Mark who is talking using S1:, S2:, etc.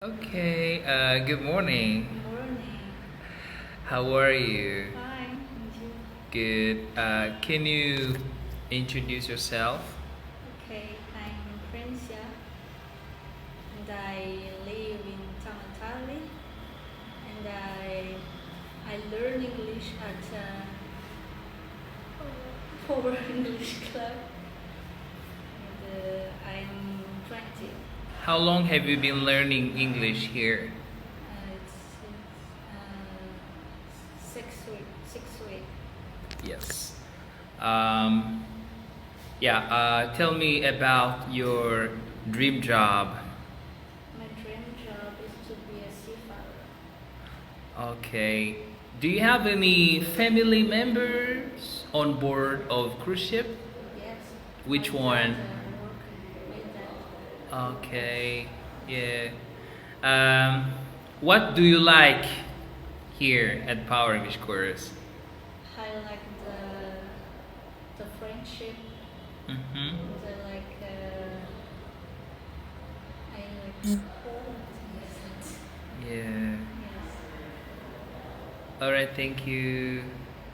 S1: Okay, good morning.
S2: Morning.
S1: How are you?
S2: Fine. And you?
S1: Good. Can you introduce yourself?
S2: Okay. I'm Francia, and I live in Toamasina, and I learn English at Power English Club, and I'm 20.
S1: How long have you been learning English here?
S2: It's 6 weeks. 6 weeks.
S1: Yes. Um, yeah, tell me about your dream job.
S2: My dream job is to be a seafarer.
S1: Okay. Do you have any family members on board of cruise ship?
S2: Yes.
S1: Which
S2: My
S1: one?
S2: dad work with that.
S1: Okay, yeah. Um, what do you like here at Power English Course?
S2: I like the friendship.
S1: Mm-hmm.
S2: I like home. Yes.
S1: Yeah.
S2: Yes.
S1: All right, thank you.